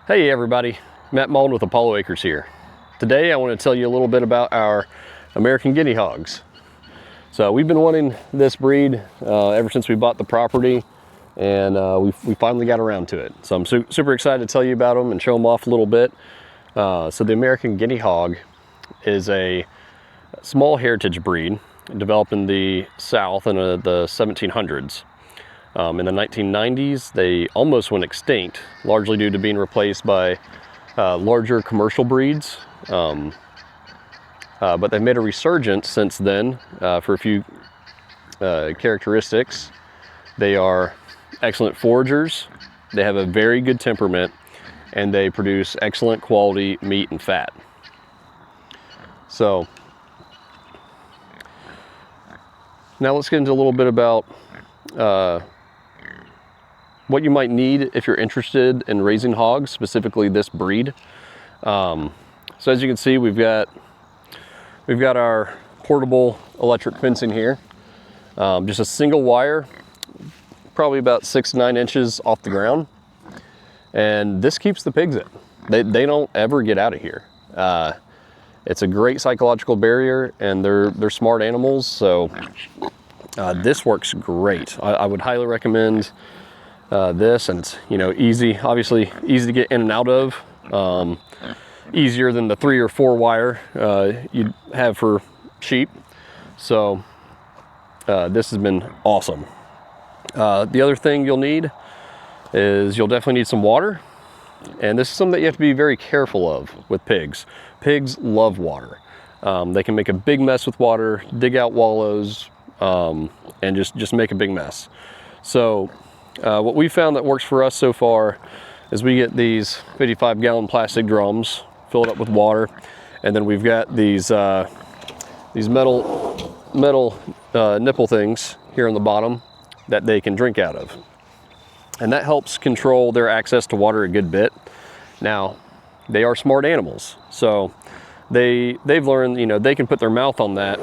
Hey everybody, Matt Mullen with Apollo Acres here. Today I want to tell you a little bit about our American Guinea Hogs. So we've been wanting this breed ever since we bought the property, and we finally got around to it. So I'm super excited to tell you about them and show them off a little bit. So the American Guinea Hog is a small heritage breed developed in the South in the 1700s. In the 1990s, they almost went extinct, largely due to being replaced by larger commercial breeds. But they've made a resurgence since then for a few characteristics. They are excellent foragers, they have a very good temperament, and they produce excellent quality meat and fat. So now let's get into a little bit about what you might need if you're interested in raising hogs, specifically this breed. So as you can see, we've got our portable electric fencing here. Just a single wire, probably about 6 to 9 inches off the ground. And this keeps the pigs in. They don't ever get out of here. It's a great psychological barrier, and they're smart animals, so this works great. I would highly recommend this, and it's easy, obviously easy to get in and out of, easier than the 3 or 4 wire you'd have for sheep. So this has been awesome. The other thing you'll need is you'll definitely need some water, and this is something that you have to be very careful of with pigs. Pigs love water. They can make a big mess with water, dig out wallows, and just make a big mess. So what we found that works for us so far is we get these 55-gallon plastic drums filled up with water, and then we've got these metal nipple things here on the bottom that they can drink out of, and that helps control their access to water a good bit. Now, they are smart animals, so they've learned they can put their mouth on that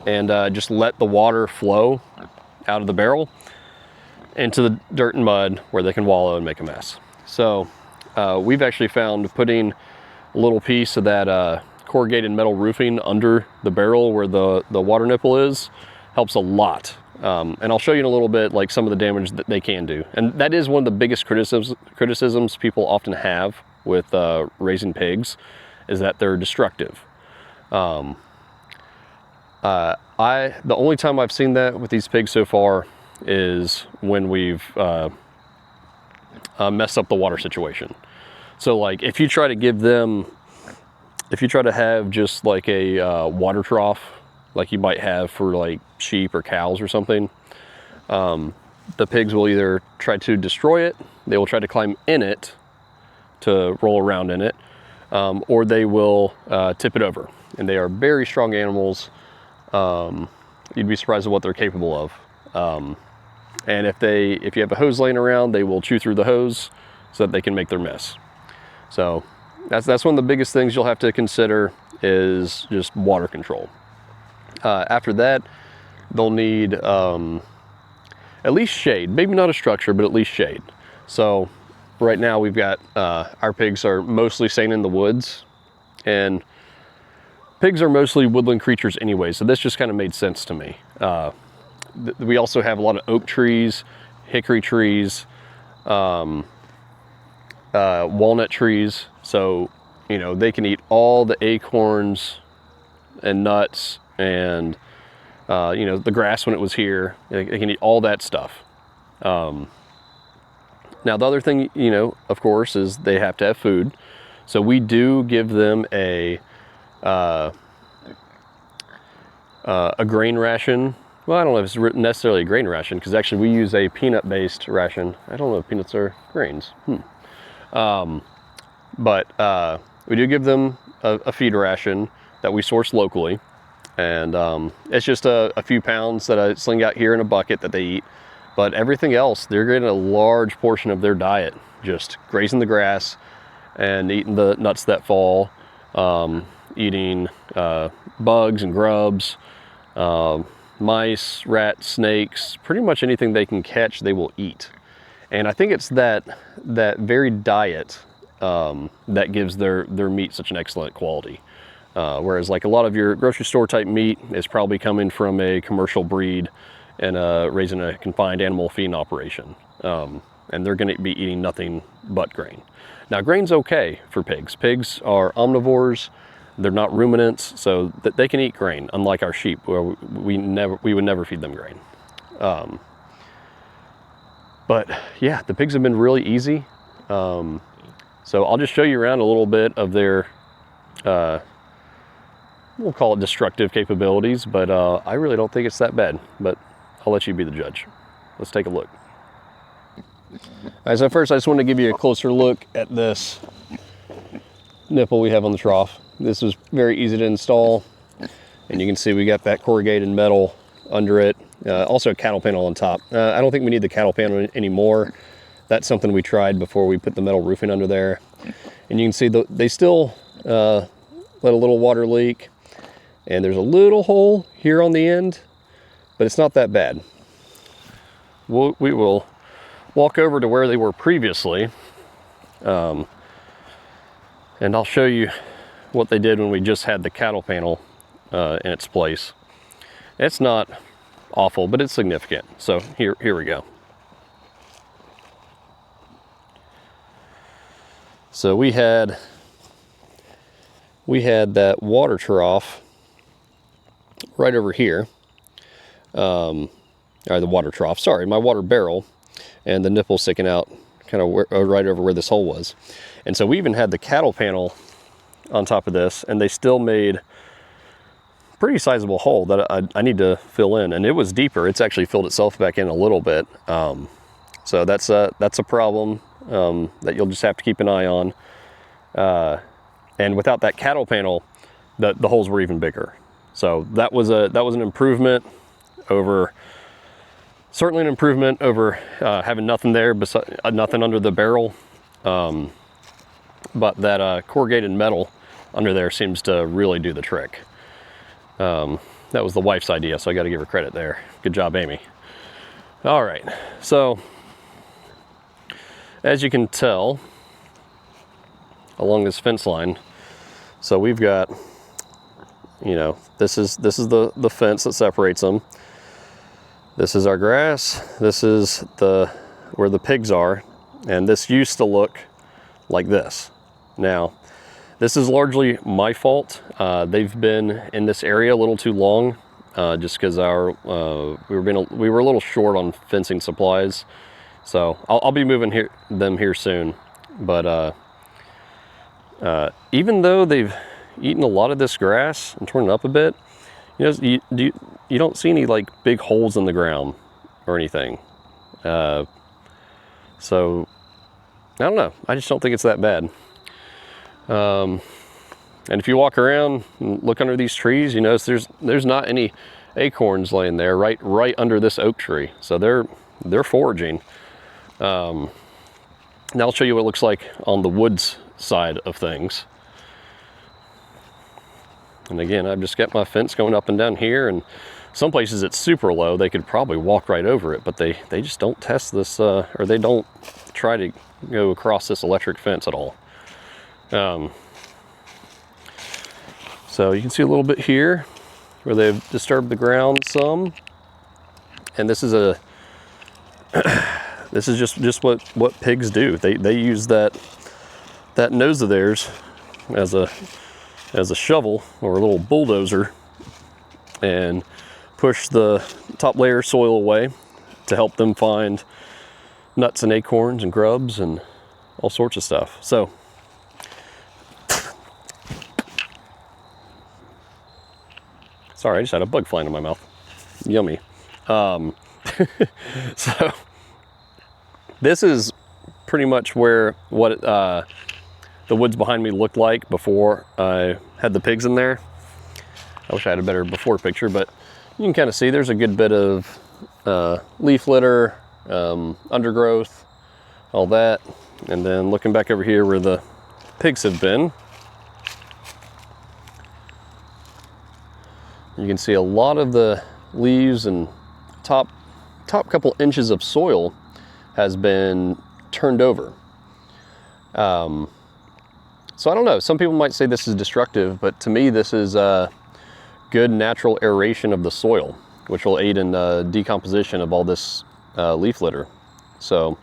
and just let the water flow out of the barrel into the dirt and mud where they can wallow and make a mess. So we've actually found putting a little piece of that corrugated metal roofing under the barrel where the water nipple is helps a lot. And I'll show you in a little bit like some of the damage that they can do. And that is one of the biggest criticisms people often have with raising pigs, is that they're destructive. The only time I've seen that with these pigs so far is when we've messed up the water situation. So like if you try to have just like a water trough like you might have for like sheep or cows or something, the pigs will either try to destroy it, they will try to climb in it to roll around in it, or they will tip it over. And they are very strong animals. You'd be surprised at what they're capable of. And if you have a hose laying around, they will chew through the hose so that they can make their mess. So that's one of the biggest things you'll have to consider, is just water control. After that, they'll need at least shade, maybe not a structure, but at least shade. So right now we've got our pigs are mostly staying in the woods, and pigs are mostly woodland creatures anyway, so this just kind of made sense to me. We also have a lot of oak trees, hickory trees, walnut trees, so they can eat all the acorns and nuts and the grass when it was here. They can eat all that stuff. Now the other thing, of course, is they have to have food. So we do give them a grain ration. Well, I don't know if it's necessarily a grain ration, because actually we use a peanut-based ration. I don't know if peanuts are grains. But we do give them a feed ration that we source locally. And it's just a few pounds that I sling out here in a bucket that they eat. But everything else, they're getting a large portion of their diet just grazing the grass and eating the nuts that fall, eating bugs and grubs, mice, rats, snakes, pretty much anything they can catch, they will eat. And I think it's that very diet that gives their meat such an excellent quality. Whereas like a lot of your grocery store type meat is probably coming from a commercial breed and raising a confined animal feeding operation. And they're going to be eating nothing but grain. Now grain's okay for pigs. Pigs are omnivores. They're not ruminants, so that they can eat grain, unlike our sheep, where we would never feed them grain. But yeah, the pigs have been really easy. So I'll just show you around a little bit of their, we'll call it destructive capabilities, but I really don't think it's that bad, but I'll let you be the judge. Let's take a look. All right, so first I just want to give you a closer look at this nipple we have on the trough. This was very easy to install, and you can see we got that corrugated metal under it. Also a cattle panel on top. I don't think we need the cattle panel anymore. That's something we tried before we put the metal roofing under there. And you can see they still let a little water leak, and there's a little hole here on the end, but it's not that bad. We will walk over to where they were previously, and I'll show you what they did when we just had the cattle panel in its place. It's not awful, but it's significant. So here we go. So we had that water trough right over here, or the water trough, sorry, my water barrel, and the nipple sticking out kind of right over where this hole was. And so we even had the cattle panel on top of this, and they still made a pretty sizable hole that I need to fill in, and it was deeper. It's actually filled itself back in a little bit. So that's a problem that you'll just have to keep an eye on. And without that cattle panel, the holes were even bigger. So that was an improvement over, certainly an improvement over having nothing there, nothing under the barrel. But that corrugated metal under there seems to really do the trick. That was the wife's idea, so I got to give her credit there. Good job, Amy. All right, so as you can tell along this fence line, so we've got, you know, this is the fence that separates them. This is our grass. This is where the pigs are, and this used to look like this. Now, this is largely my fault. They've been in this area a little too long, just because we were a little short on fencing supplies. So I'll be moving them here soon. But even though they've eaten a lot of this grass and torn it up a bit, you know, you don't see any like big holes in the ground or anything. So I don't know. I just don't think it's that bad. And if you walk around and look under these trees, you notice there's not any acorns laying there right under this oak tree. So they're foraging. Now I'll show you what it looks like on the woods side of things. And again, I've just got my fence going up and down here, and some places it's super low. They could probably walk right over it, but they just don't test this, or they don't try to go across this electric fence at all. So you can see a little bit here where they've disturbed the ground some, and this is just what pigs do. They use that nose of theirs as a shovel or a little bulldozer and push the top layer of soil away to help them find nuts and acorns and grubs and all sorts of stuff. So sorry, I just had a bug flying in my mouth. Yummy. So this is pretty much what the woods behind me looked like before I had the pigs in there. I wish I had a better before picture, but you can kind of see there's a good bit of leaf litter, undergrowth, all that. And then looking back over here where the pigs have been, you can see a lot of the leaves and top couple inches of soil has been turned over. So I don't know, some people might say this is destructive, but to me this is good natural aeration of the soil, which will aid in decomposition of all this leaf litter. So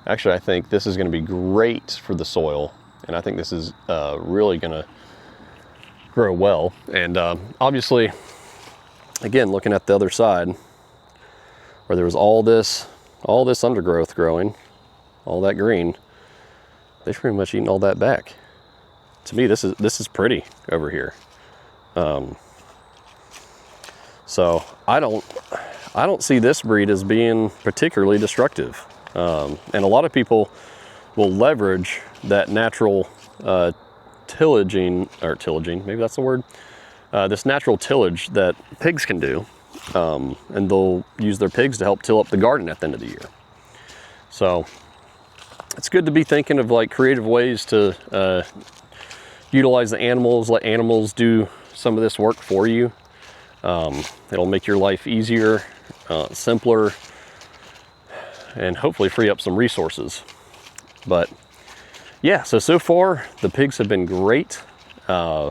actually I think this is going to be great for the soil, and I think this is really going to grow well. And obviously, again, looking at the other side where there was all this undergrowth growing, all that green, they've pretty much eaten all that back. To me, this is pretty over here. So I don't see this breed as being particularly destructive. And a lot of people will leverage that natural tillaging, maybe that's the word, this natural tillage that pigs can do, and they'll use their pigs to help till up the garden at the end of the year. So it's good to be thinking of like creative ways to utilize the animals, let animals do some of this work for you. It'll make your life easier, simpler, and hopefully free up some resources. But yeah, so far the pigs have been great. I'm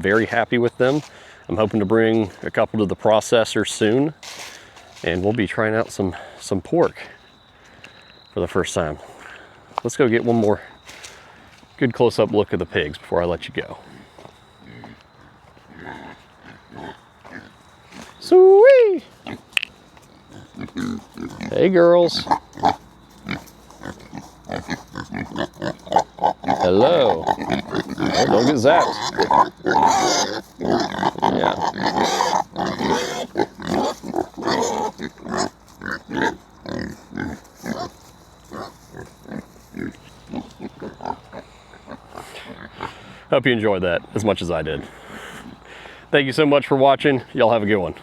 very happy with them. I'm hoping to bring a couple to the processor soon, and we'll be trying out some pork for the first time. Let's go get one more good close-up look at the pigs before I let you go. Sweet! Hey girls. Hello. Oh, don't get zapped. Yeah. Hope you enjoyed that as much as I did. Thank you so much for watching. Y'all have a good one.